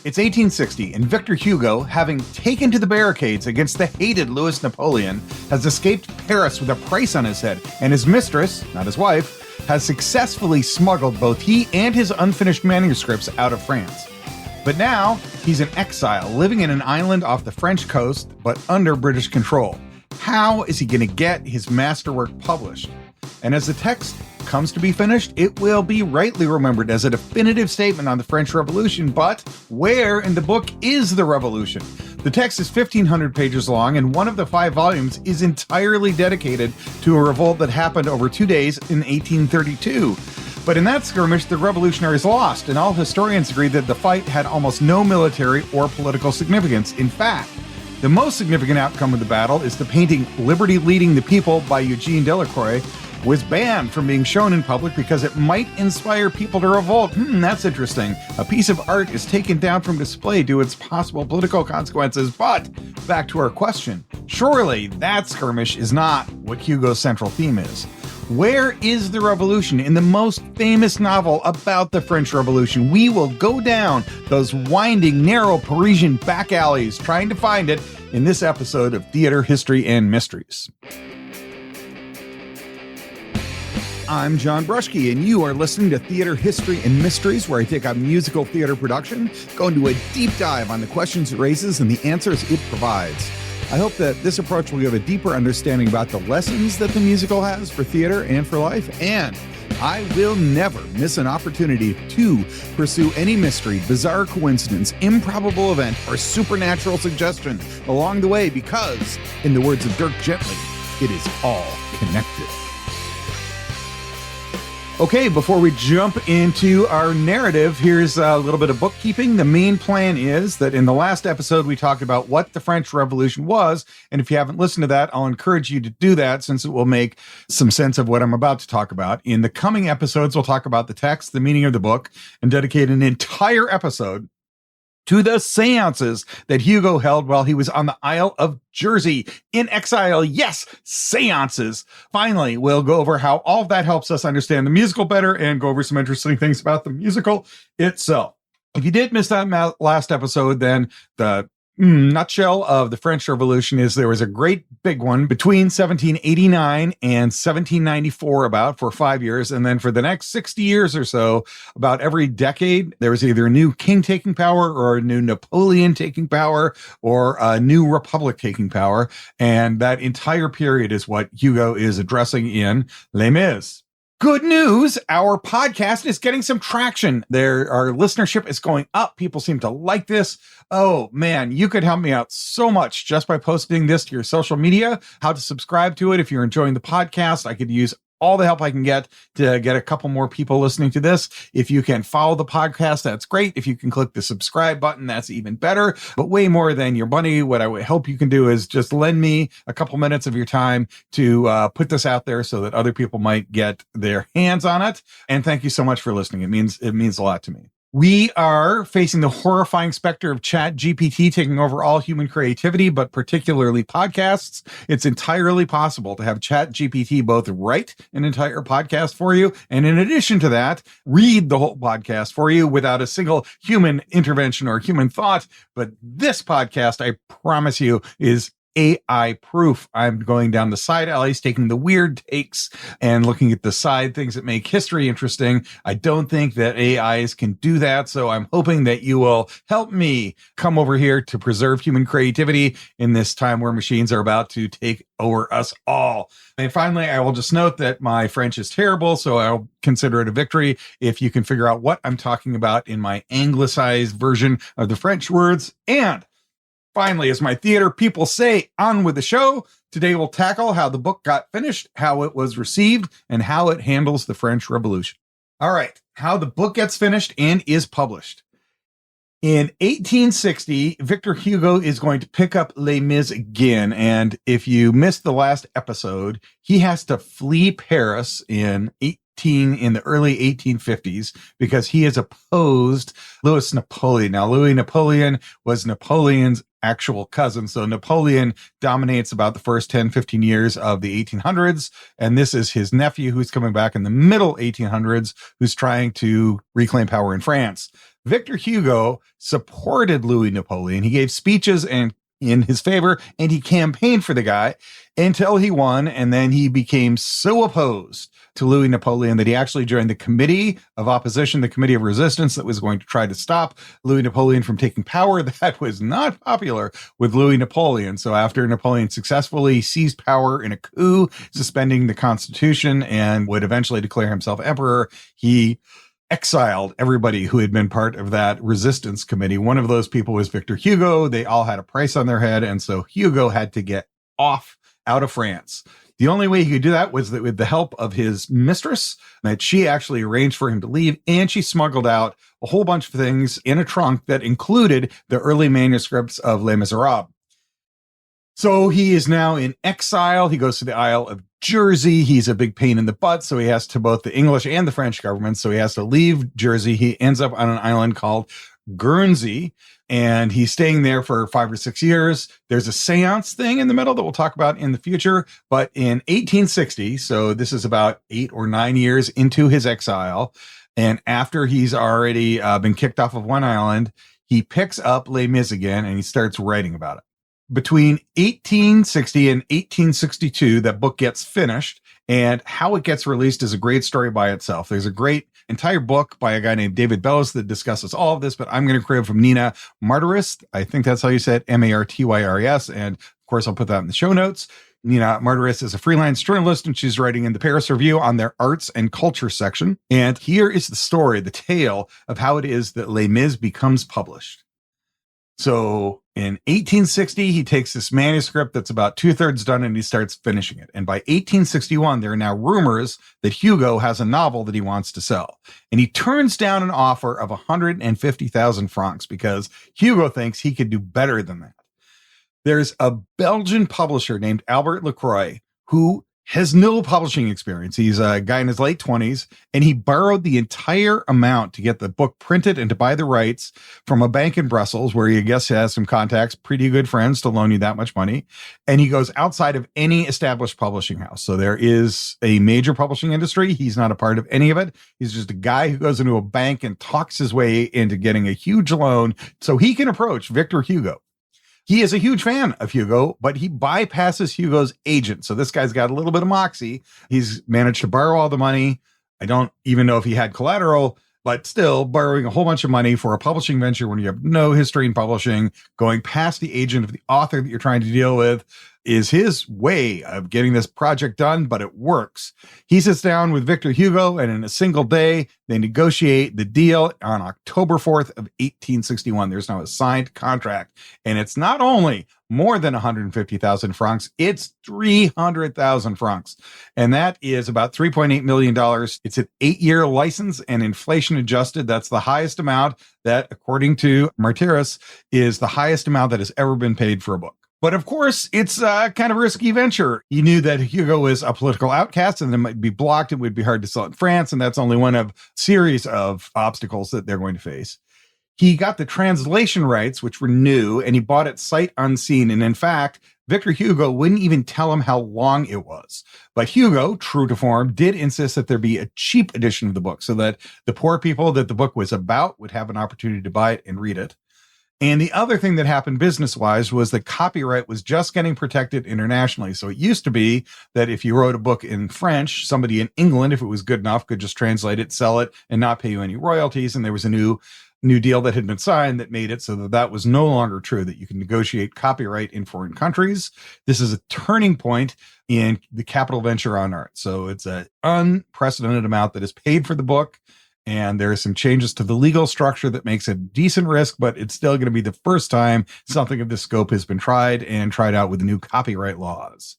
It's 1860, and Victor Hugo, having taken to the barricades against the hated Louis Napoleon, has escaped Paris with a price on his head, and his mistress, not his wife, has successfully smuggled both he and his unfinished manuscripts out of France. But now, he's in exile, living in an island off the French coast, but under British control. How is he going to get his masterwork published? And as the text comes to be finished, it will be rightly remembered as a definitive statement on the French Revolution, but where in the book is the revolution? The text is 1,500 pages long, and one of the 5 volumes is entirely dedicated to a revolt that happened over 2 days in 1832. But in that skirmish, the revolutionaries lost, and all historians agree that the fight had almost no military or political significance. In fact, the most significant outcome of the battle is the painting Liberty Leading the People by Eugene Delacroix was banned from being shown in public because it might inspire people to revolt. That's interesting. A piece of art is taken down from display due to its possible political consequences. But back to our question. Surely that skirmish is not what Hugo's central theme is. Where is the revolution in the most famous novel about the French Revolution? We will go down those winding, narrow Parisian back alleys trying to find it in this episode of Theater, History, and Mysteries. I'm John Bruschke, and you are listening to Theater, History, and Mysteries, where I take a musical theater production, go into a deep dive on the questions it raises and the answers it provides. I hope that this approach will give a deeper understanding about the lessons that the musical has for theater and for life, and I will never miss an opportunity to pursue any mystery, bizarre coincidence, improbable event, or supernatural suggestion along the way because, in the words of Dirk Gently, it is all connected. Okay, before we jump into our narrative, here's a little bit of bookkeeping. The main plan is that in the last episode, we talked about what the French Revolution was. And if you haven't listened to that, I'll encourage you to do that since it will make some sense of what I'm about to talk about. In the coming episodes, we'll talk about the text, the meaning of the book, and dedicate an entire episode to the seances that Hugo held while he was on the Isle of Jersey in exile. Yes, seances. Finally, we'll go over how all of that helps us understand the musical better and go over some interesting things about the musical itself. If you did miss that last episode, then the nutshell of the French Revolution is there was a great big one between 1789 and 1794 for 5 years. And then for the next 60 years or so, about every decade, there was either a new king taking power or a new Napoleon taking power or a new republic taking power. And that entire period is what Hugo is addressing in Les Mis. Good news, our podcast is getting some traction. Our listenership is going up. People seem to like this. Oh man, you could help me out so much just by posting this to your social media, how to subscribe to it. If you're enjoying the podcast, I could use all the help I can get to get a couple more people listening to this. If you can follow the podcast, that's great. If you can click the subscribe button, that's even better. But way more than your money, what I would hope you can do is just lend me a couple minutes of your time to put this out there so that other people might get their hands on it. And thank you so much for listening. It means a lot to me. We are facing the horrifying specter of ChatGPT taking over all human creativity, but particularly podcasts. It's entirely possible to have ChatGPT both write an entire podcast for you, and in addition to that, read the whole podcast for you without a single human intervention or human thought. But this podcast, I promise you, is AI proof. I'm going down the side alleys, taking the weird takes and looking at the side things that make history interesting. I don't think that AIs can do that. So I'm hoping that you will help me come over here to preserve human creativity in this time where machines are about to take over us all. And finally, I will just note that my French is terrible, so I'll consider it a victory if you can figure out what I'm talking about in my anglicized version of the French words. And finally, as my theater people say, on with the show. Today we'll tackle how the book got finished, how it was received, and how it handles the French Revolution. All right, how the book gets finished and is published. In 1860, Victor Hugo is going to pick up Les Mis again. And if you missed the last episode, he has to flee Paris in in the early 1850s because he has opposed Louis Napoleon. Now, Louis Napoleon was Napoleon's actual cousin. So Napoleon dominates about the first 10, 15 years of the 1800s. And this is his nephew who's coming back in the middle 1800s, who's trying to reclaim power in France. Victor Hugo supported Louis Napoleon. He gave speeches and in his favor, and he campaigned for the guy until he won. And then he became so opposed to Louis Napoleon that he actually joined the Committee of Opposition, the Committee of Resistance that was going to try to stop Louis Napoleon from taking power. That was not popular with Louis Napoleon. So after Napoleon successfully seized power in a coup, suspending the Constitution and would eventually declare himself emperor, he exiled everybody who had been part of that resistance committee. One of those people was Victor Hugo. They all had a price on their head. And so Hugo had to get out of France. The only way he could do that was that with the help of his mistress, that she actually arranged for him to leave. And she smuggled out a whole bunch of things in a trunk that included the early manuscripts of Les Miserables. So he is now in exile. He goes to the Isle of Jersey. He's a big pain in the butt. So he has to both the English and the French government. So he has to leave Jersey. He ends up on an island called Guernsey, and he's staying there for 5 or 6 years. There's a seance thing in the middle that we'll talk about in the future. But in 1860, so this is about 8 or 9 years into his exile, and after he's already been kicked off of one island, he picks up Les Mis again and he starts writing about it. Between 1860 and 1862, that book gets finished, and how it gets released is a great story by itself. There's a great entire book by a guy named David Bellis that discusses all of this, but I'm going to crib from Nina Martyris. I think that's how you say it, Martyrs. And of course, I'll put that in the show notes. Nina Martyris is a freelance journalist, and she's writing in the Paris Review on their arts and culture section. And here is the story, the tale of how it is that Les Mis becomes published. So in 1860, he takes this manuscript that's about 2/3 done and he starts finishing it. And by 1861, there are now rumors that Hugo has a novel that he wants to sell. And he turns down an offer of 150,000 francs because Hugo thinks he could do better than that. There's a Belgian publisher named Albert Lacroix who has no publishing experience. He's a guy in his late 20s, and he borrowed the entire amount to get the book printed and to buy the rights from a bank in Brussels, where he, I guess, has some contacts, pretty good friends to loan you that much money. And he goes outside of any established publishing house. So there is a major publishing industry. He's not a part of any of it. He's just a guy who goes into a bank and talks his way into getting a huge loan so he can approach Victor Hugo. He is a huge fan of Hugo, but he bypasses Hugo's agent. So this guy's got a little bit of moxie. He's managed to borrow all the money. I don't even know if he had collateral, but still borrowing a whole bunch of money for a publishing venture when you have no history in publishing, going past the agent of the author that you're trying to deal with, is his way of getting this project done, but it works. He sits down with Victor Hugo, and in a single day, they negotiate the deal on October 4th of 1861. There's now a signed contract, and it's not only more than 150,000 francs, it's 300,000 francs. And that is about $3.8 million. It's an 8-year license, and inflation adjusted, that's the highest amount that, according to Martyrs, is the highest amount that has ever been paid for a book. But of course, it's a kind of risky venture. He knew that Hugo was a political outcast and it might be blocked. It would be hard to sell in France. And that's only one of a series of obstacles that they're going to face. He got the translation rights, which were new, and he bought it sight unseen. And in fact, Victor Hugo wouldn't even tell him how long it was. But Hugo, true to form, did insist that there be a cheap edition of the book so that the poor people that the book was about would have an opportunity to buy it and read it. And the other thing that happened business-wise was that copyright was just getting protected internationally. So it used to be that if you wrote a book in French, somebody in England, if it was good enough, could just translate it, sell it, and not pay you any royalties. And there was a new deal that had been signed that made it so that that was no longer true, that you can negotiate copyright in foreign countries. This is a turning point in the capital venture on art. So it's an unprecedented amount that is paid for the book. And there are some changes to the legal structure that makes a decent risk, but it's still going to be the first time something of this scope has been tried out with the new copyright laws.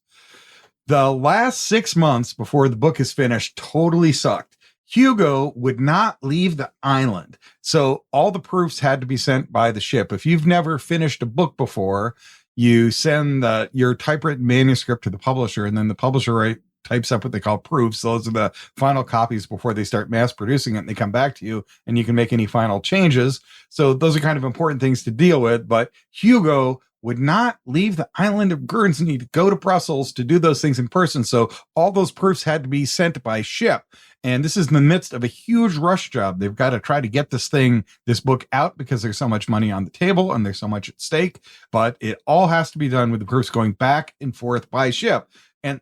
The last 6 months before the book is finished totally sucked. Hugo would not leave the island. So all the proofs had to be sent by the ship. If you've never finished a book before, you send your typewritten manuscript to the publisher, and then the publisher types up what they call proofs. Those are the final copies before they start mass producing it, and they come back to you, and you can make any final changes. So those are kind of important things to deal with. But Hugo would not leave the island of Guernsey to go to Brussels to do those things in person. So all those proofs had to be sent by ship. And this is in the midst of a huge rush job. They've got to try to get this book out because there's so much money on the table and there's so much at stake. But it all has to be done with the proofs going back and forth by ship. And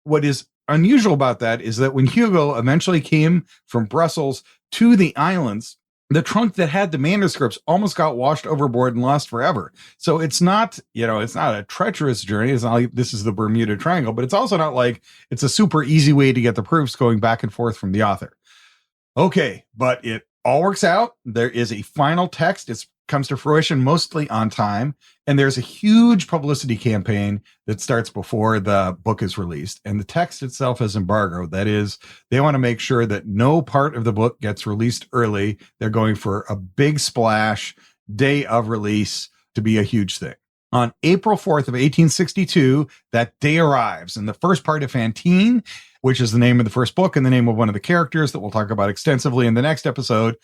what is unusual about that is that when Hugo eventually came from Brussels to the islands, the trunk that had the manuscripts almost got washed overboard and lost forever. So it's not a treacherous journey. It's not like this is the Bermuda Triangle, but it's also not like it's a super easy way to get the proofs going back and forth from the author. Okay, but it all works out. There is a final text. It comes to fruition mostly on time. And there's a huge publicity campaign that starts before the book is released. And the text itself is embargoed. That is, they want to make sure that no part of the book gets released early. They're going for a big splash day of release to be a huge thing. On April 4th of 1862, that day arrives. And the first part of Fantine, which is the name of the first book and the name of one of the characters that we'll talk about extensively in the next episode,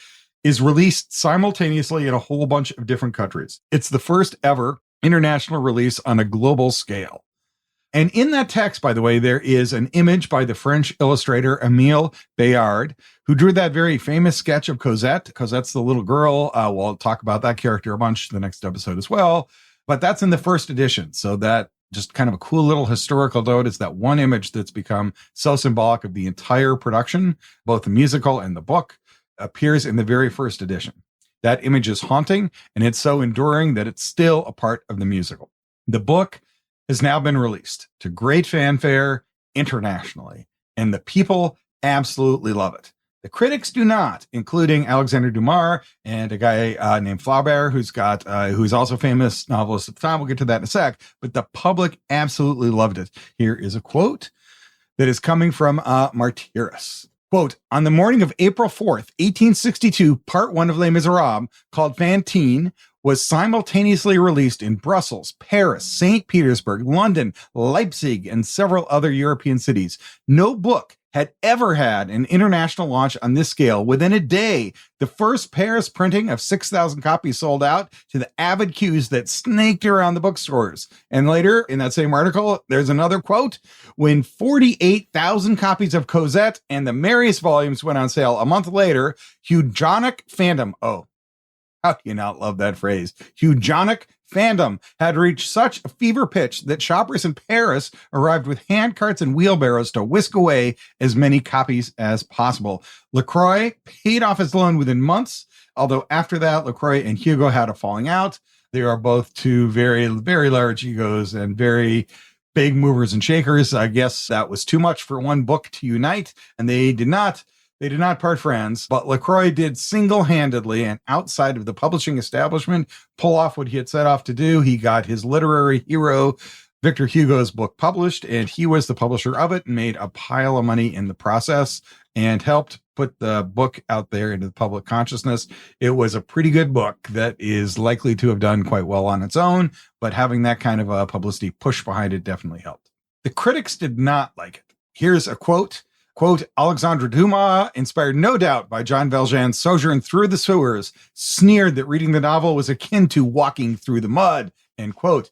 is released simultaneously in a whole bunch of different countries. It's the first ever international release on a global scale. And in that text, by the way, there is an image by the French illustrator Émile Bayard, who drew that very famous sketch of Cosette. Cosette's the little girl. We'll talk about that character a bunch in the next episode as well. But that's in the first edition. So that just kind of a cool little historical note is that one image that's become so symbolic of the entire production, both the musical and the book, appears in the very first edition. That image is haunting, and it's so enduring that it's still a part of the musical. The book has now been released to great fanfare internationally, and the people absolutely love it. The critics do not, including Alexandre Dumas and a guy named Flaubert, who's also a famous novelist at the time. We'll get to that in a sec, but the public absolutely loved it. Here is a quote that is coming from Martyrs. Quote, on the morning of April 4th, 1862, part one of Les Miserables, called Fantine, was simultaneously released in Brussels, Paris, St. Petersburg, London, Leipzig, and several other European cities. No book had ever had an international launch on this scale. Within a day, the first Paris printing of 6,000 copies sold out to the avid queues that snaked around the bookstores. And later, in that same article, there's another quote. When 48,000 copies of Cosette and the Marius volumes went on sale a month later, Eugenic fandom, how do you not love that phrase? Eugenic fandom had reached such a fever pitch that shoppers in Paris arrived with hand carts and wheelbarrows to whisk away as many copies as possible. Delacroix paid off his loan within months, although after that, Delacroix and Hugo had a falling out. They are both two very, very large egos and very big movers and shakers. I guess that was too much for one book to unite, and they did not part friends, but Delacroix did single-handedly and outside of the publishing establishment pull off what he had set off to do. He got his literary hero, Victor Hugo's book published, and he was the publisher of it and made a pile of money in the process and helped put the book out there into the public consciousness. It was a pretty good book that is likely to have done quite well on its own, but having that kind of a publicity push behind it definitely helped. The critics did not like it. Here's a quote. Quote, Alexandre Dumas, inspired no doubt by Jean Valjean's sojourn through the sewers, sneered that reading the novel was akin to walking through the mud, end quote.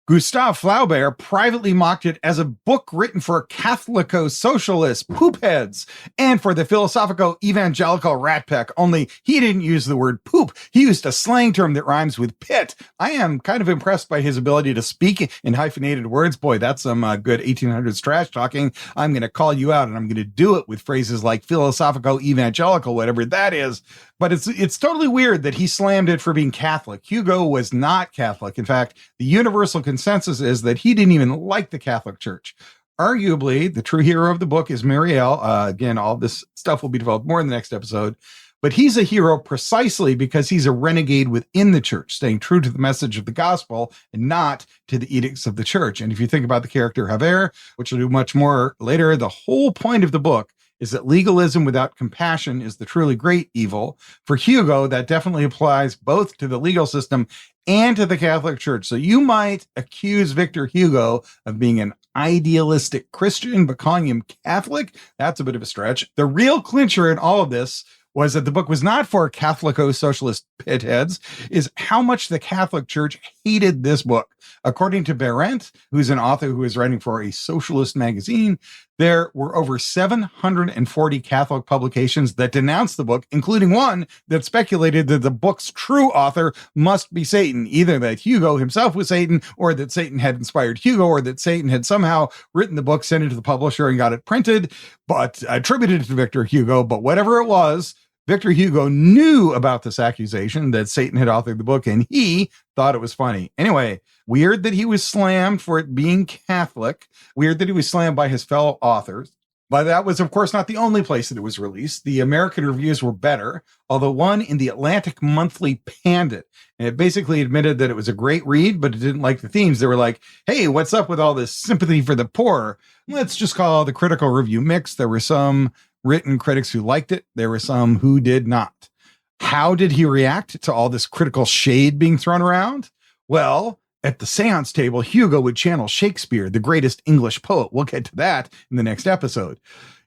Gustave Flaubert privately mocked it as a book written for Catholico-socialist poopheads and for the philosophico-evangelical rat pack, only he didn't use the word poop. He used a slang term that rhymes with pit. I am kind of impressed by his ability to speak in hyphenated words. Boy, that's some good 1800s trash talking. I'm going to call you out, and I'm going to do it with phrases like philosophico-evangelical, whatever that is. But it's totally weird that he slammed it for being Catholic. Hugo was not Catholic. In fact, the universal consensus is that he didn't even like the Catholic Church. Arguably, the true hero of the book is Marielle. Again, all this stuff will be developed more in the next episode. But he's a hero precisely because he's a renegade within the church, staying true to the message of the gospel and not to the edicts of the church. And if you think about the character Javert, which we'll do much more later, the whole point of the book is that legalism without compassion is the truly great evil. For Hugo, that definitely applies both to the legal system and to the Catholic Church. So you might accuse Victor Hugo of being an idealistic Christian, but calling him Catholic, that's a bit of a stretch. The real clincher in all of this was that the book was not for Catholico-socialist pitheads, is how much the Catholic Church hated this book. According to Berendt, who's an author who is writing for a socialist magazine, there were over 740 Catholic publications that denounced the book, including one that speculated that the book's true author must be Satan, either that Hugo himself was Satan, or that Satan had inspired Hugo, or that Satan had somehow written the book, sent it to the publisher, and got it printed, but attributed to Victor Hugo. But whatever it was, Victor Hugo knew about this accusation that Satan had authored the book, and he thought it was funny. Anyway, weird that he was slammed for it being Catholic. Weird that he was slammed by his fellow authors. But that was, of course, not the only place that it was released. The American reviews were better, although one in the Atlantic Monthly panned it. And it basically admitted that it was a great read, but it didn't like the themes. They were like, hey, what's up with all this sympathy for the poor? Let's just call the critical review mixed. There were some written critics who liked it. There were some who did not. How did he react to all this critical shade being thrown around? Well, at the seance table, Hugo would channel Shakespeare, the greatest English poet. We'll get to that in the next episode.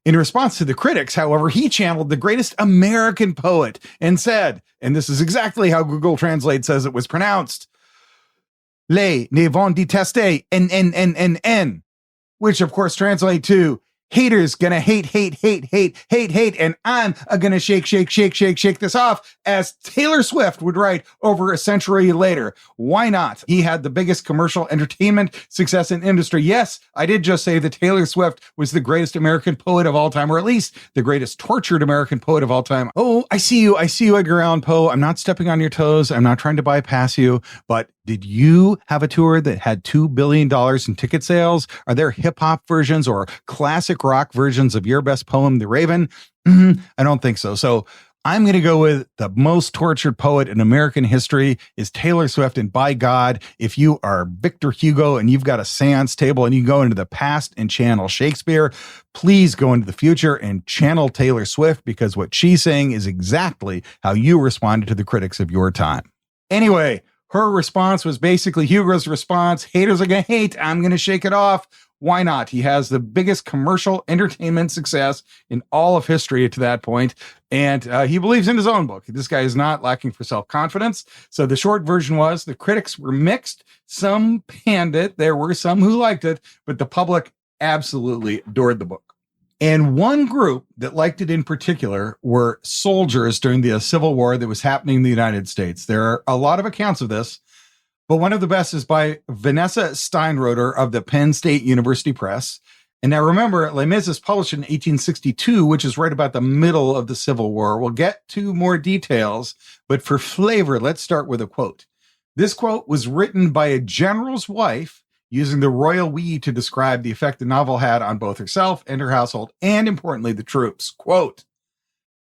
In response to the critics, however, he channeled the greatest American poet and said, and this is exactly how Google Translate says it was pronounced, les ne vont détester, n, which of course translate to haters gonna hate, and I'm gonna shake this off, as Taylor Swift would write over a century later. Why not? He had the biggest commercial entertainment success in industry. Yes, I did just say that Taylor Swift was the greatest American poet of all time, or at least the greatest tortured American poet of all time. Oh, I see you, Edgar Allan Poe. I'm not stepping on your toes. I'm not trying to bypass you, but did you have a tour that had $2 billion in ticket sales? Are there hip hop versions or classic rock versions of your best poem, The Raven? I don't think so. So I'm going to go with the most tortured poet in American history is Taylor Swift. And by God, if you are Victor Hugo and you've got a seance table and you go into the past and channel Shakespeare, please go into the future and channel Taylor Swift, because what she's saying is exactly how you responded to the critics of your time. Anyway, her response was basically Hugo's response. Haters are going to hate. I'm going to shake it off. Why not? He has the biggest commercial entertainment success in all of history to that point, and he believes in his own book. This guy is not lacking for self-confidence. So the short version was the critics were mixed. Some panned it. There were some who liked it, but the public absolutely adored the book. And one group that liked it in particular were soldiers during the Civil War that was happening in the United States. There are a lot of accounts of this, but one of the best is by Vanessa Steinroeder of the Penn State University Press. And now remember, Les Mis is published in 1862, which is right about the middle of the Civil War. We'll get to more details, but for flavor, let's start with a quote. This quote was written by a general's wife, using the royal we to describe the effect the novel had on both herself and her household, and importantly, the troops. Quote,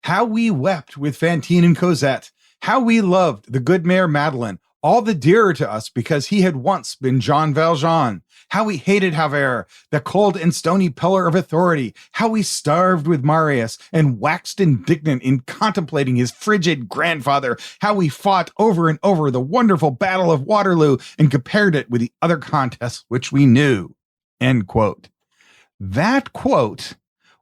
how we wept with Fantine and Cosette, how we loved the good Mare Madeline, all the dearer to us because he had once been Jean Valjean. How we hated Javert, the cold and stony pillar of authority. How we starved with Marius and waxed indignant in contemplating his frigid grandfather. How we fought over and over the wonderful Battle of Waterloo and compared it with the other contests which we knew. End quote. That quote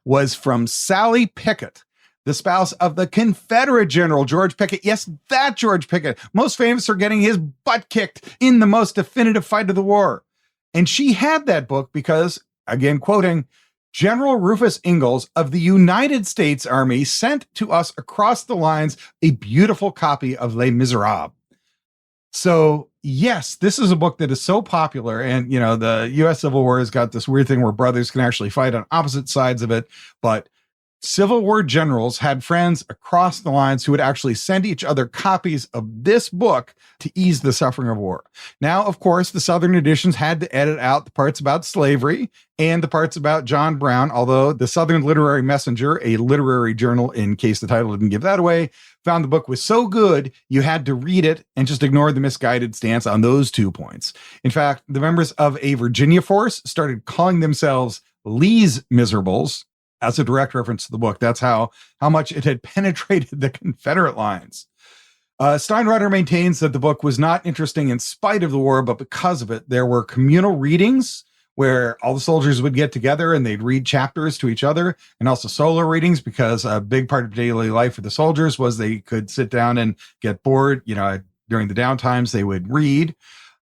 was from Sally Pickett, the spouse of the Confederate General George Pickett. Yes, that George Pickett, most famous for getting his butt kicked in the most definitive fight of the war. And she had that book because, again, quoting, General Rufus Ingalls of the United States Army sent to us across the lines a beautiful copy of Les Miserables. So, yes, this is a book that is so popular. And, you know, the U.S. Civil War has got this weird thing where brothers can actually fight on opposite sides of it. But Civil War generals had friends across the lines who would actually send each other copies of this book to ease the suffering of war. Now, of course, the Southern editions had to edit out the parts about slavery and the parts about John Brown, although the Southern Literary Messenger, a literary journal, in case the title didn't give that away, found the book was so good, you had to read it and just ignore the misguided stance on those 2 points. In fact, the members of a Virginia force started calling themselves Les Miserables, as a direct reference to the book. That's how much it had penetrated the Confederate lines. Steinroeder maintains that the book was not interesting in spite of the war, but because of it. There were communal readings where all the soldiers would get together and they'd read chapters to each other, and also solo readings, because a big part of daily life for the soldiers was they could sit down and get bored. During the downtimes, they would read.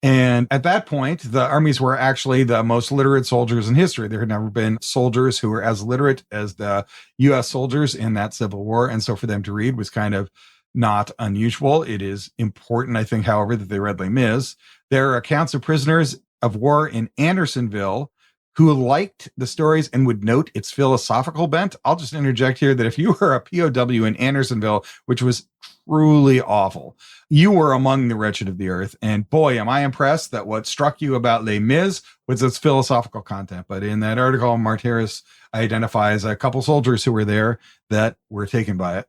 And at that point, the armies were actually the most literate soldiers in history. There had never been soldiers who were as literate as the U.S. soldiers in that Civil War. And so for them to read was kind of not unusual. It is important, I think, however, that they read Les Mis. There are accounts of prisoners of war in Andersonville who liked the stories and would note its philosophical bent. I'll just interject here that if you were a POW in Andersonville, which was truly awful, you were among the wretched of the earth. And boy, am I impressed that what struck you about Les Mis was its philosophical content. But in that article, Martyrs identifies a couple soldiers who were there that were taken by it.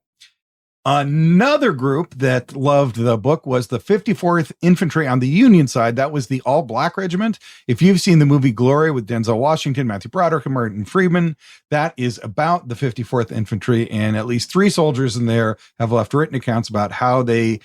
Another group that loved the book was the 54th Infantry on the Union side. That was the all-black regiment. If you've seen the movie Glory with Denzel Washington, Matthew Broderick, and Martin Freeman, that is about the 54th Infantry, and at least 3 soldiers in there have left written accounts about how they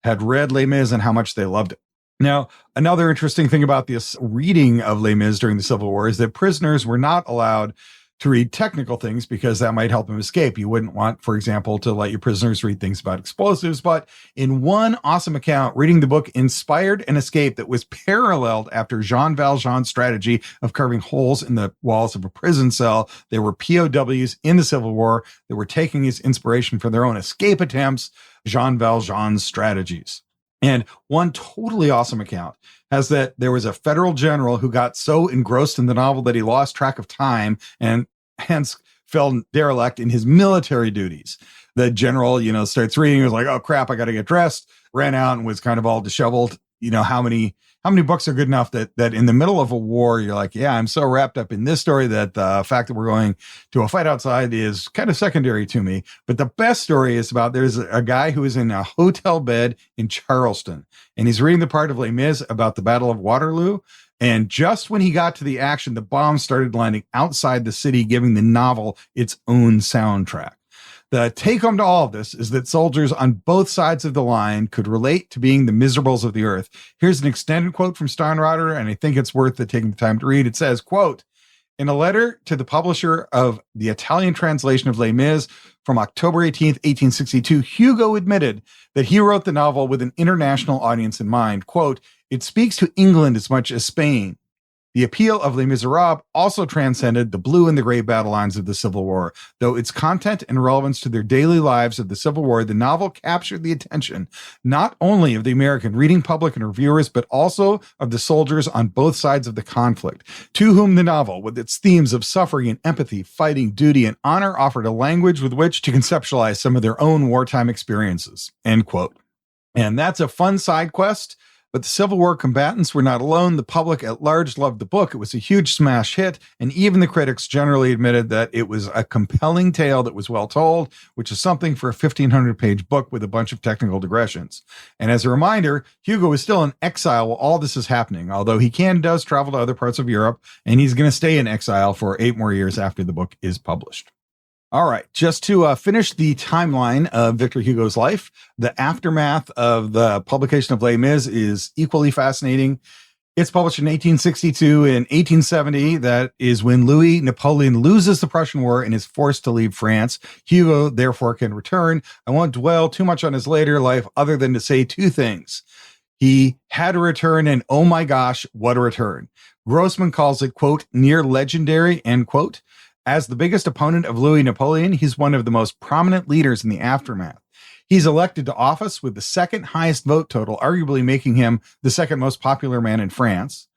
had read Les Mis and how much they loved it. Now, another interesting thing about this reading of Les Mis during the Civil War is that prisoners were not allowed to read technical things because that might help them escape. You wouldn't want, for example, to let your prisoners read things about explosives. But in one awesome account, reading the book inspired an escape that was paralleled after Jean Valjean's strategy of carving holes in the walls of a prison cell. There were POWs in the Civil War that were taking his inspiration for their own escape attempts, Jean Valjean's strategies. And one totally awesome account has that there was a federal general who got so engrossed in the novel that he lost track of time and hence fell derelict in his military duties. The general, starts reading, was like, oh crap, I got to get dressed, ran out and was kind of all disheveled. How many books are good enough that in the middle of a war, you're like, yeah, I'm so wrapped up in this story that the fact that we're going to a fight outside is kind of secondary to me. But the best story is about, there's a guy who is in a hotel bed in Charleston, and he's reading the part of Les Mis about the Battle of Waterloo. And just when he got to the action, the bombs started landing outside the city, giving the novel its own soundtrack. The take home to all of this is that soldiers on both sides of the line could relate to being the miserables of the earth. Here's an extended quote from Steinrotter, and I think it's worth taking the time to read. It says, quote, in a letter to the publisher of the Italian translation of Les Mis from October 18th, 1862, Hugo admitted that he wrote the novel with an international audience in mind. Quote, it speaks to England as much as Spain. The appeal of Les Miserables also transcended the blue and the gray battle lines of the Civil War. Though its content and relevance to their daily lives of the Civil War, the novel captured the attention not only of the American reading public and reviewers, but also of the soldiers on both sides of the conflict, to whom the novel, with its themes of suffering and empathy, fighting, duty, and honor, offered a language with which to conceptualize some of their own wartime experiences. End quote. And that's a fun side quest. But the Civil War combatants were not alone. The public at large loved the book. It was a huge smash hit, and even the critics generally admitted that it was a compelling tale that was well told, which is something for a 1,500-page book with a bunch of technical digressions. And as a reminder, Hugo is still in exile while all this is happening, although he does travel to other parts of Europe, and he's going to stay in exile for 8 more years after the book is published. All right, just to finish the timeline of Victor Hugo's life, the aftermath of the publication of Les Mis is equally fascinating. It's published in 1862. In 1870, that is when Louis Napoleon loses the Prussian War and is forced to leave France. Hugo, therefore, can return. I won't dwell too much on his later life other than to say 2 things. He had a return, and oh my gosh, what a return. Grossman calls it, quote, near legendary, end quote. As the biggest opponent of Louis Napoleon, he's one of the most prominent leaders in the aftermath. He's elected to office with the second highest vote total, arguably making him the second most popular man in France.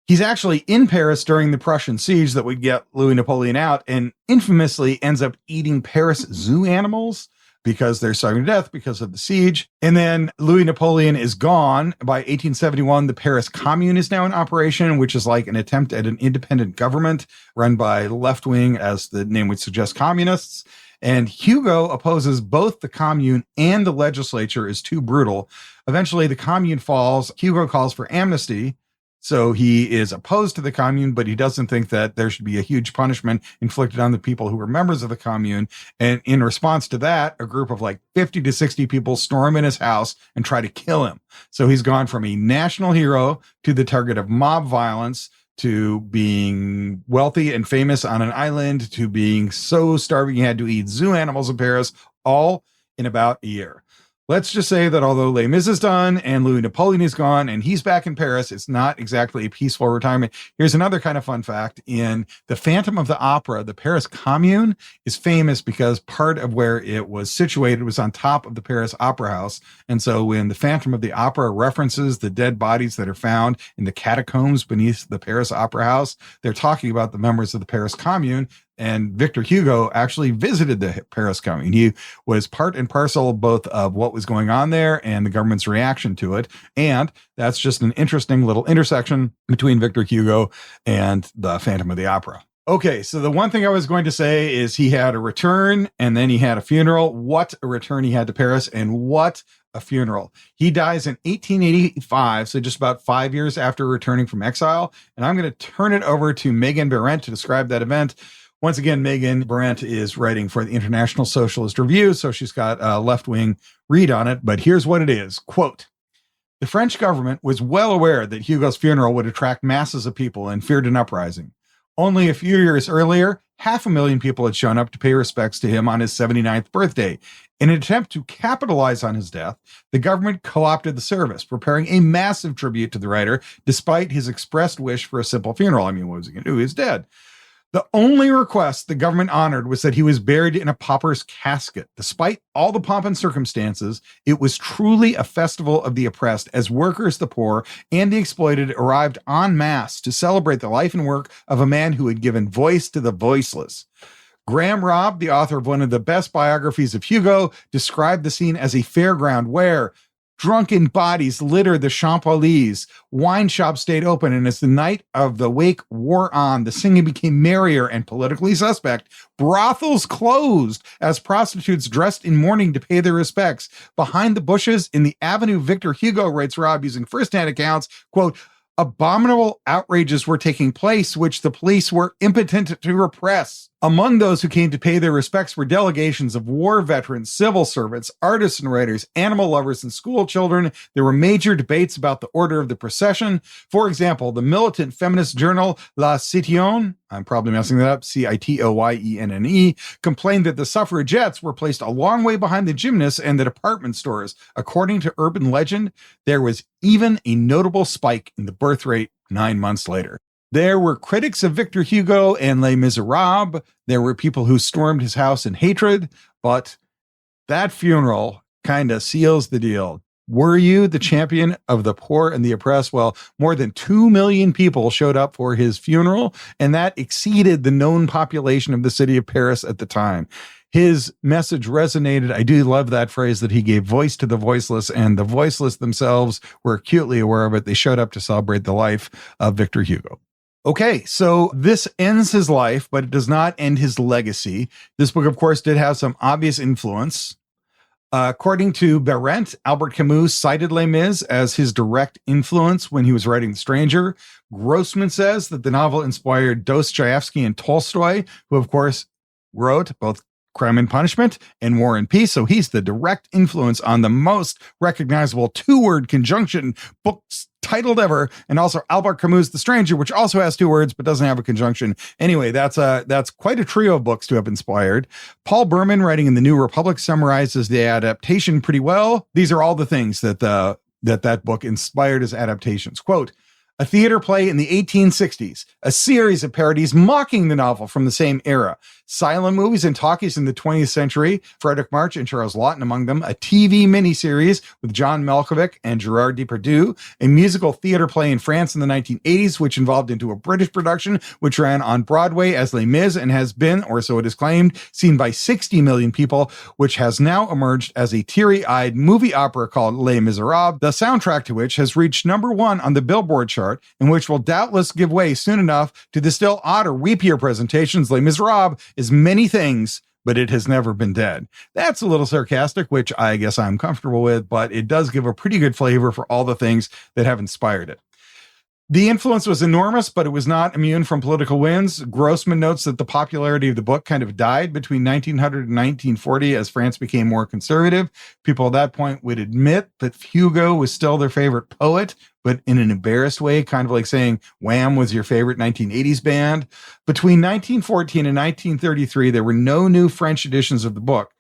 He's actually in Paris during the Prussian siege that would get Louis Napoleon out, and infamously ends up eating Paris zoo animals because they're starving to death because of the siege. And then Louis Napoleon is gone. By 1871, the Paris Commune is now in operation, which is like an attempt at an independent government run by left-wing, as the name would suggest, communists. And Hugo opposes both the Commune and the legislature as too brutal. Eventually, the Commune falls. Hugo calls for amnesty. So he is opposed to the Commune, but he doesn't think that there should be a huge punishment inflicted on the people who were members of the Commune. And in response to that, a group of like 50 to 60 people storm in his house and try to kill him. So he's gone from a national hero to the target of mob violence to being wealthy and famous on an island to being so starving he had to eat zoo animals in Paris, all in about a year. Let's just say that although Les Mis is done and Louis Napoleon is gone and he's back in Paris, it's not exactly a peaceful retirement. Here's another kind of fun fact. In The Phantom of the Opera, the Paris Commune is famous because part of where it was situated was on top of the Paris Opera House. And so when the Phantom of the Opera references the dead bodies that are found in the catacombs beneath the Paris Opera House, they're talking about the members of the Paris Commune. And Victor Hugo actually visited the Paris Commune. He was part and parcel both of what was going on there and the government's reaction to it. And that's just an interesting little intersection between Victor Hugo and the Phantom of the Opera. Okay, so the one thing I was going to say is he had a return and then he had a funeral. What a return he had to Paris, and what a funeral. He dies in 1885, so just about 5 years after returning from exile. And I'm going to turn it over to Megan Berendt to describe that event. Once again, Megan Berendt is writing for the International Socialist Review, so she's got a left-wing read on it, but here's what it is. Quote, "The French government was well aware that Hugo's funeral would attract masses of people and feared an uprising. Only a few years earlier, 500,000 people had shown up to pay respects to him on his 79th birthday. In an attempt to capitalize on his death, the government co-opted the service, preparing a massive tribute to the writer, despite his expressed wish for a simple funeral. I mean, what was he going to do? He's dead. The only request the government honored was that he was buried in a pauper's casket. Despite all the pomp and circumstances, it was truly a festival of the oppressed as workers, the poor, and the exploited arrived en masse to celebrate the life and work of a man who had given voice to the voiceless." Graham Robb, the author of one of the best biographies of Hugo, described the scene as a fairground where drunken bodies littered the Champs-Élysées. Wine shops stayed open, and as the night of the wake wore on, the singing became merrier and politically suspect. Brothels closed as prostitutes dressed in mourning to pay their respects. Behind the bushes in the Avenue Victor Hugo, writes Robb using first-hand accounts, quote, "Abominable outrages were taking place, which the police were impotent to repress. Among those who came to pay their respects were delegations of war veterans, civil servants, artists and writers, animal lovers, and school children. There were major debates about the order of the procession. For example, the militant feminist journal La Citoyenne, I'm probably messing that up, Citoyenne, complained that the suffragettes were placed a long way behind the gymnasts and the department stores. According to urban legend, there was even a notable spike in the birth rate 9 months later." There were critics of Victor Hugo and Les Miserables. There were people who stormed his house in hatred, but that funeral kind of seals the deal. Were you the champion of the poor and the oppressed? Well, more than 2 million people showed up for his funeral, and that exceeded the known population of the city of Paris at the time. His message resonated. I do love that phrase that he gave voice to the voiceless, and the voiceless themselves were acutely aware of it. They showed up to celebrate the life of Victor Hugo. Okay, so this ends his life, but it does not end his legacy. This book, of course, did have some obvious influence. According to Berendt, Albert Camus cited Les Mis as his direct influence when he was writing The Stranger. Grossman says that the novel inspired Dostoevsky and Tolstoy, who, of course, wrote both Crime and Punishment and War and Peace. So he's the direct influence on the most recognizable two-word conjunction books titled ever. And also Albert Camus' The Stranger, which also has 2 words but doesn't have a conjunction. Anyway, that's quite a trio of books to have inspired. Paul Berman, writing in The New Republic, summarizes the adaptation pretty well. These are all the things that that book inspired as adaptations. Quote, "A theater play in the 1860s, a series of parodies mocking the novel from the same era, silent movies and talkies in the 20th century, Frederick March and Charles Laughton among them, a TV miniseries with John Malkovich and Gerard Depardieu, a musical theater play in France in the 1980s, which evolved into a British production, which ran on Broadway as Les Mis and has been, or so it is claimed, seen by 60 million people, which has now emerged as a teary-eyed movie opera called Les Miserables, the soundtrack to which has reached #1 on the Billboard chart, and which will doubtless give way soon enough to the still odder, weepier presentations. Les Miserables is many things, but it has never been dead." That's a little sarcastic, which I guess I'm comfortable with, but it does give a pretty good flavor for all the things that have inspired it. The influence was enormous, but it was not immune from political winds. Grossman notes that the popularity of the book kind of died between 1900 and 1940 as France became more conservative. People at that point would admit that Hugo was still their favorite poet, but in an embarrassed way, kind of like saying Wham was your favorite 1980s band. Between 1914 and 1933, there were no new French editions of the book.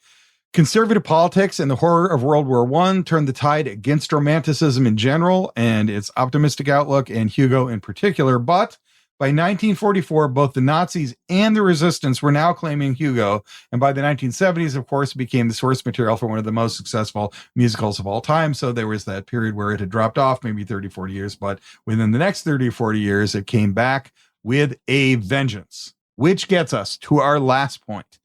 Conservative politics and the horror of World War I turned the tide against Romanticism in general and its optimistic outlook, and Hugo in particular. But by 1944, both the Nazis and the resistance were now claiming Hugo. And by the 1970s, of course, it became the source material for one of the most successful musicals of all time. So there was that period where it had dropped off, maybe 30, 40 years. But within the next 30 or 40 years, it came back with a vengeance, which gets us to our last point.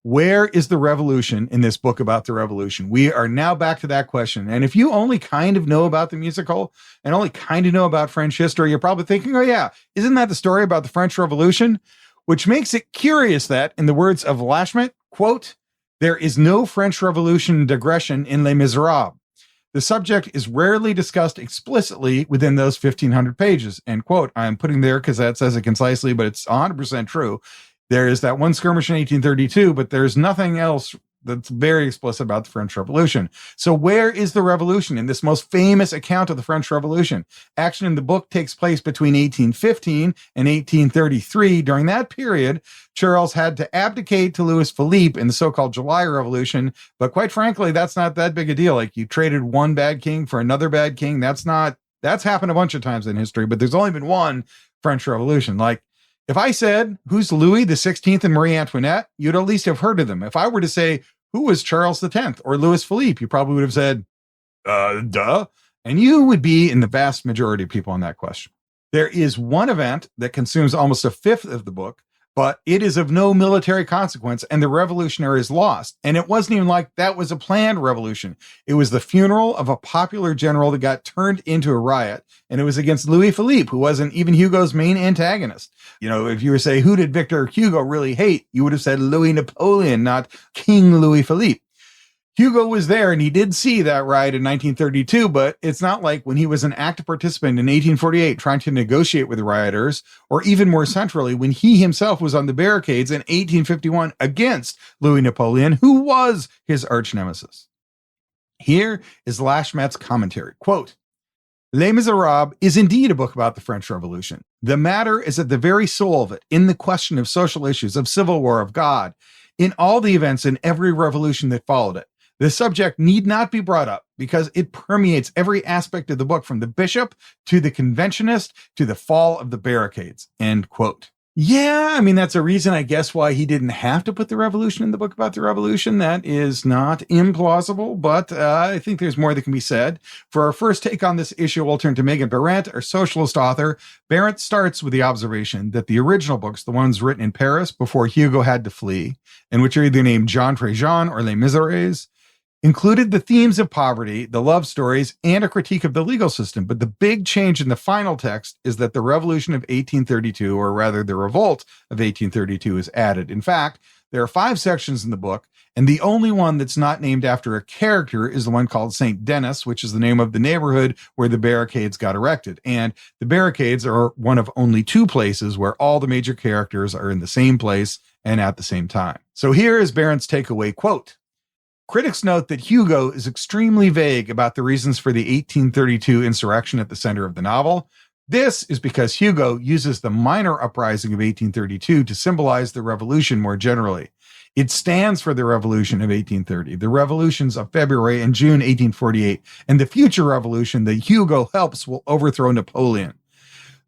Where is the revolution in this book about the revolution? We are now back to that question. And if you only kind of know about the musical and only kind of know about French history, you're probably thinking, oh yeah, isn't that the story about the French Revolution? Which makes it curious that, in the words of Lachmet, quote, there is no French Revolution digression in Les Miserables. The subject is rarely discussed explicitly within those 1,500 pages, end quote. I'm putting there because that says it concisely, but it's 100% true. There is that one skirmish in 1832, but there's nothing else that's very explicit about the French Revolution. So where is the revolution in this most famous account of the French Revolution? Action in the book takes place between 1815 and 1833. During that period, Charles had to abdicate to Louis Philippe in the so-called July Revolution. But quite frankly, that's not that big a deal. Like, you traded one bad king for another bad king. That's happened a bunch of times in history, but there's only been one French Revolution. Like, if I said, who's Louis the 16th and Marie Antoinette, you'd at least have heard of them. If I were to say, who was Charles the 10th or Louis Philippe, you probably would have said, duh. And you would be in the vast majority of people on that question. There is one event that consumes almost a fifth of the book, but it is of no military consequence, and the revolutionaries lost. And it wasn't even like that was a planned revolution. It was the funeral of a popular general that got turned into a riot, and it was against Louis Philippe, who wasn't even Hugo's main antagonist. You know, if you were to say, who did Victor Hugo really hate? You would have said Louis Napoleon, not King Louis Philippe. Hugo was there, and he did see that riot in 1932, but it's not like when he was an active participant in 1848 trying to negotiate with the rioters, or even more centrally, when he himself was on the barricades in 1851 against Louis Napoleon, who was his arch nemesis. Here is Lachmet's commentary. Quote, Les Miserables is indeed a book about the French Revolution. The matter is at the very soul of it, in the question of social issues, of civil war, of God, in all the events in every revolution that followed it. The subject need not be brought up because it permeates every aspect of the book, from the bishop to the conventionist to the fall of the barricades, end quote. Yeah, I mean, that's a reason, I guess, why he didn't have to put the revolution in the book about the revolution. That is not implausible, but I think there's more that can be said. For our first take on this issue, we'll turn to Megan Berendt, our socialist author. Berendt starts with the observation that the original books, the ones written in Paris before Hugo had to flee, and which are either named Jean Préjean or Les Miserables, included the themes of poverty, the love stories, and a critique of the legal system. But the big change in the final text is that the revolution of 1832, or rather the revolt of 1832, is added. In fact, there are 5 sections in the book, and the only one that's not named after a character is the one called St. Denis, which is the name of the neighborhood where the barricades got erected. And the barricades are one of only 2 places where all the major characters are in the same place and at the same time. So here is Berendt's takeaway quote. Critics note that Hugo is extremely vague about the reasons for the 1832 insurrection at the center of the novel. This is because Hugo uses the minor uprising of 1832 to symbolize the revolution more generally. It stands for the revolution of 1830, the revolutions of February and June 1848, and the future revolution that Hugo helps will overthrow Napoleon.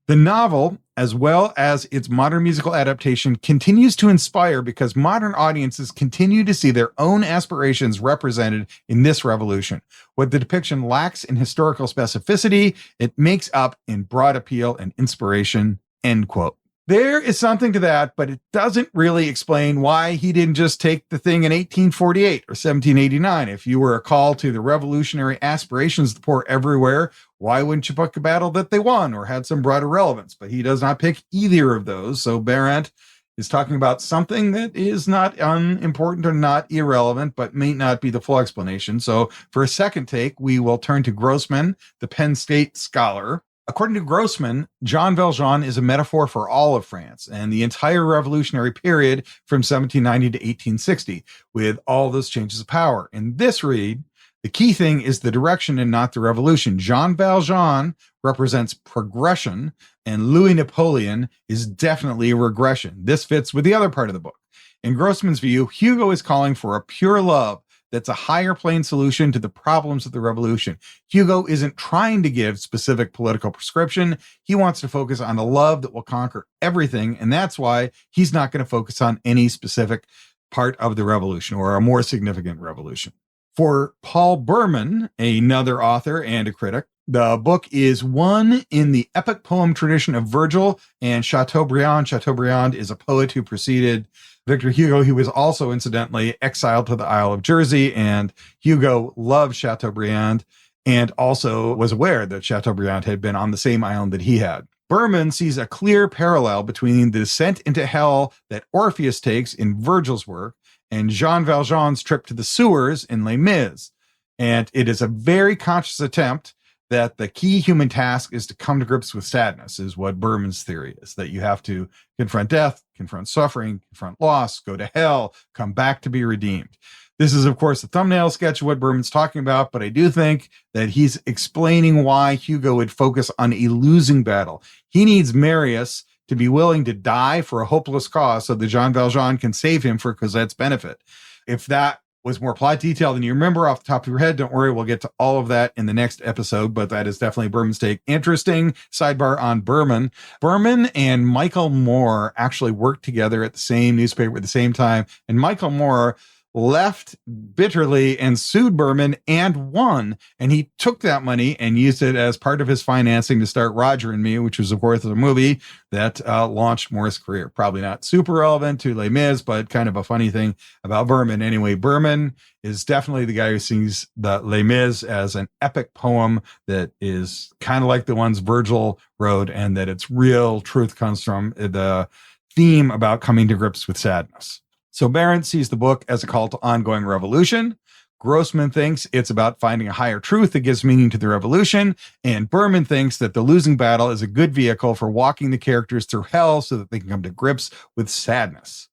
The novel, as well as its modern musical adaptation, continues to inspire because modern audiences continue to see their own aspirations represented in this revolution. What the depiction lacks in historical specificity, it makes up in broad appeal and inspiration, end quote. There is something to that, but it doesn't really explain why he didn't just take the thing in 1848 or 1789. If you were a call to the revolutionary aspirations of the poor everywhere, why wouldn't you pick a battle that they won or had some broader relevance? But he does not pick either of those. So Berendt is talking about something that is not unimportant or not irrelevant, but may not be the full explanation. So for a second take, we will turn to Grossman, the Penn State scholar. According to Grossman, Jean Valjean is a metaphor for all of France and the entire revolutionary period from 1790 to 1860, with all those changes of power. In this read, The key thing is the direction and not the revolution. Jean Valjean represents progression, and Louis Napoleon is definitely regression. This fits with the other part of the book. In Grossman's view, Hugo is calling for a pure love that's a higher plane solution to the problems of the revolution. Hugo isn't trying to give specific political prescription. He wants to focus on a love that will conquer everything, and that's why he's not going to focus on any specific part of the revolution or a more significant revolution. For Paul Berman, another author and a critic, the book is one in the epic poem tradition of Virgil and Chateaubriand. Chateaubriand is a poet who preceded Victor Hugo. He was also, incidentally, exiled to the Isle of Jersey, and Hugo loved Chateaubriand and also was aware that Chateaubriand had been on the same island that he had. Berman sees a clear parallel between the descent into hell that Orpheus takes in Virgil's work and Jean Valjean's trip to the sewers in Les Mis. And it is a very conscious attempt that the key human task is to come to grips with sadness, is what Berman's theory is, that you have to confront death, confront suffering, confront loss, go to hell, come back to be redeemed. This is, of course, a thumbnail sketch of what Berman's talking about, but I do think that he's explaining why Hugo would focus on a losing battle. He needs Marius to be willing to die for a hopeless cause so that Jean Valjean can save him for Cosette's benefit. If that was more plot detail than you remember off the top of your head, don't worry, we'll get to all of that in the next episode, but that is definitely Berman's take. Interesting sidebar on Berman. Berman and Michael Moore actually worked together at the same newspaper at the same time, and Michael Moore left bitterly and sued Berman and won. And he took that money and used it as part of his financing to start Roger and Me, which was, of course, a movie that launched Moore's career. Probably not super relevant to Les Mis, but kind of a funny thing about Berman. Anyway, Berman is definitely the guy who sees the Les Mis as an epic poem that is kind of like the ones Virgil wrote, and that its real truth comes from the theme about coming to grips with sadness. So Barron sees the book as a call to ongoing revolution. Grossman thinks it's about finding a higher truth that gives meaning to the revolution. And Berman thinks that the losing battle is a good vehicle for walking the characters through hell so that they can come to grips with sadness.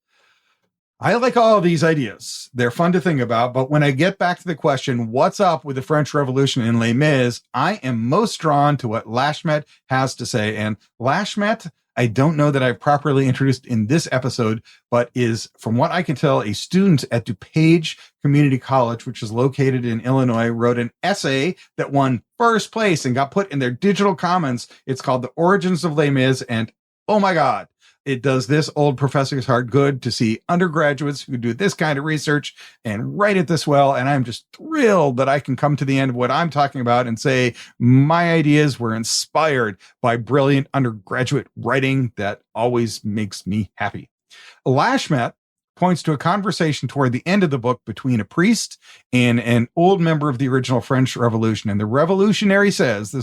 I like all of these ideas. They're fun to think about, but when I get back to the question, what's up with the French Revolution in Les Mis, I am most drawn to what Lachmet has to say. And Lachmet, I don't know that I've properly introduced in this episode, but is, from what I can tell, a student at DuPage Community College, which is located in Illinois, wrote an essay that won first place and got put in their digital commons. It's called The Origins of Les Mis, and oh my God, it does this old professor's heart good to see undergraduates who do this kind of research and write it this well. And I'm just thrilled that I can come to the end of what I'm talking about and say my ideas were inspired by brilliant undergraduate writing. That always makes me happy. Lachmet points to a conversation toward the end of the book between a priest and an old member of the original French Revolution. And the revolutionary says,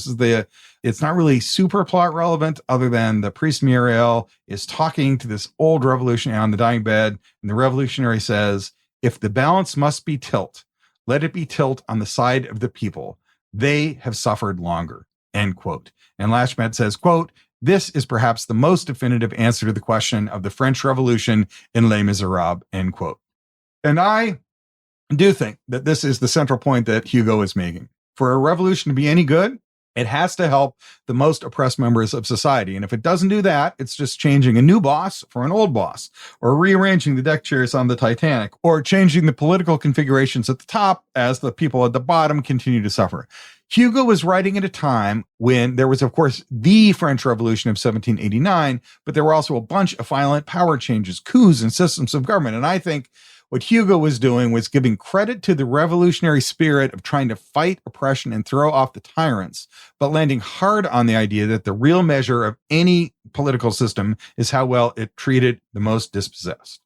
it's not really super plot relevant other than the priest Muriel is talking to this old revolutionary on the dying bed. And the revolutionary says, if the balance must be tilt, let it be tilt on the side of the people. They have suffered longer, end quote. And Lachmet says, quote, this is perhaps the most definitive answer to the question of the French Revolution in Les Miserables, end quote. And I do think that this is the central point that Hugo is making. For a revolution to be any good, it has to help the most oppressed members of society. And if it doesn't do that, it's just changing a new boss for an old boss, or rearranging the deck chairs on the Titanic, or changing the political configurations at the top as the people at the bottom continue to suffer. Hugo was writing at a time when there was, of course, the French Revolution of 1789, but there were also a bunch of violent power changes, coups, and systems of government. And I think what Hugo was doing was giving credit to the revolutionary spirit of trying to fight oppression and throw off the tyrants, but landing hard on the idea that the real measure of any political system is how well it treated the most dispossessed.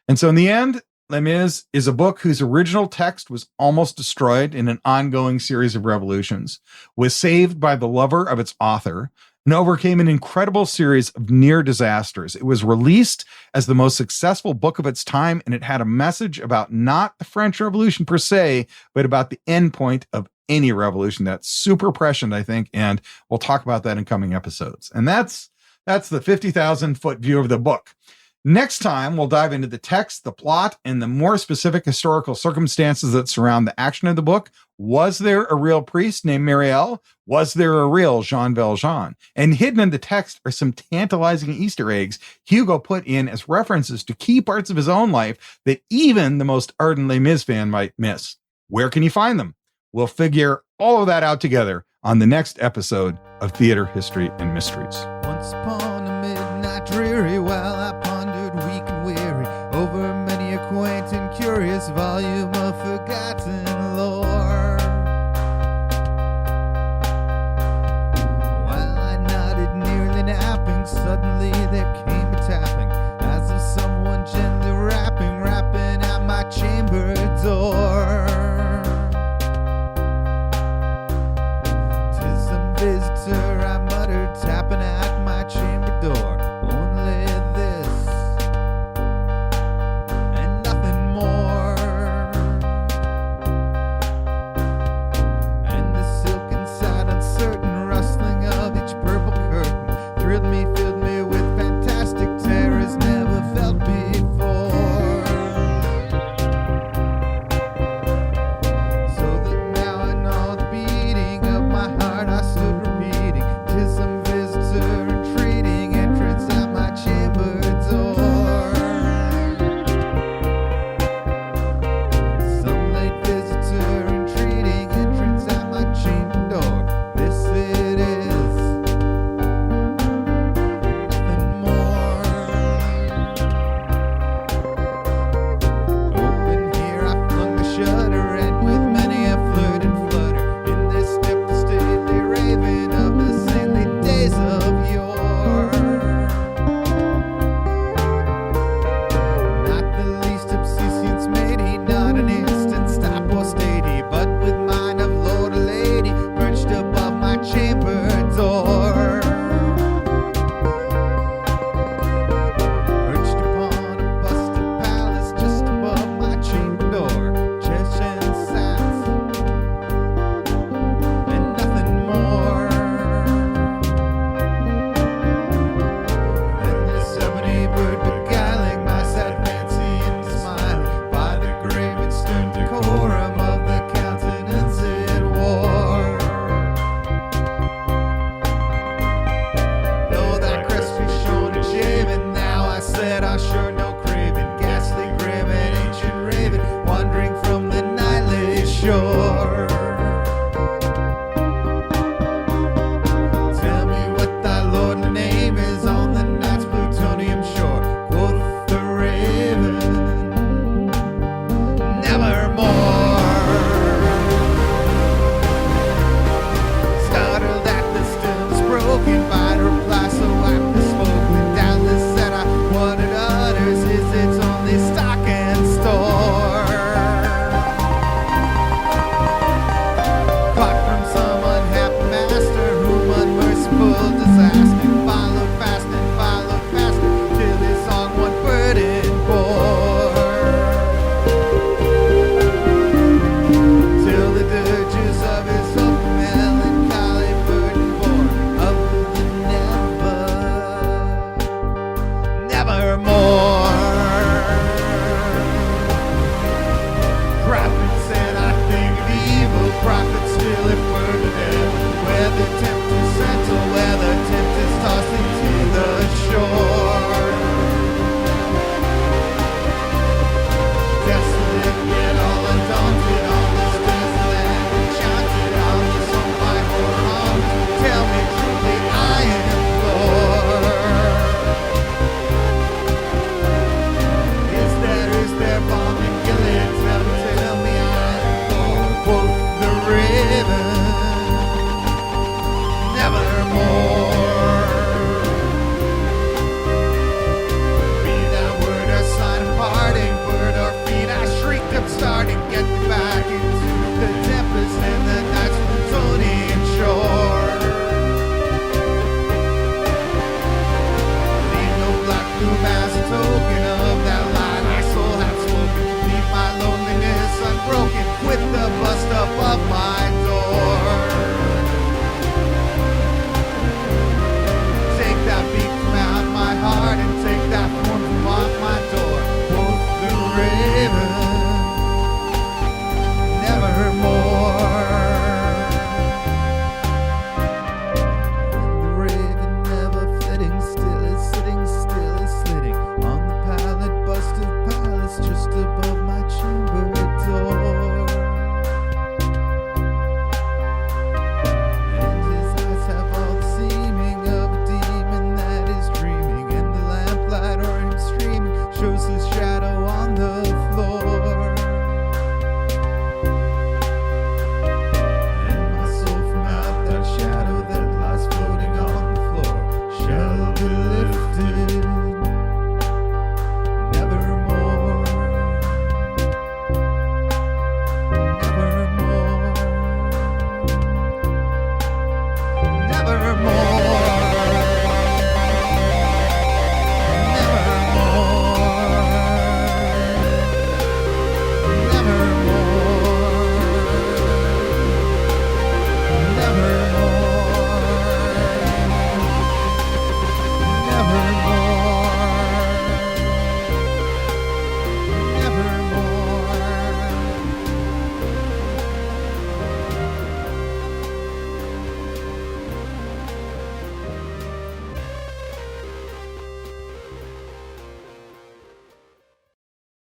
And so in the end, Les Mis is a book whose original text was almost destroyed in an ongoing series of revolutions, was saved by the lover of its author, and overcame an incredible series of near disasters. It was released as the most successful book of its time, and it had a message about not the French Revolution per se, but about the end point of any revolution. That's super prescient, I think, and we'll talk about that in coming episodes. And that's the 50,000-foot view of the book. Next time, we'll dive into the text, the plot, and the more specific historical circumstances that surround the action of the book, Was there a real priest named Mariel? Was there a real Jean Valjean? And hidden in the text are some tantalizing Easter eggs Hugo put in as references to key parts of his own life that even the most ardent Les Mis fan might miss. Where can you find them? We'll figure all of that out together on the next episode of Theater, History, and Mysteries. Once upon a midnight dreary, while I pondered weak and weary over many a quaint and curious volume of forgotten lore. While I nodded, nearly napping, suddenly there came a tapping, as of someone gently rapping at my chamber door. 'Tis some visitor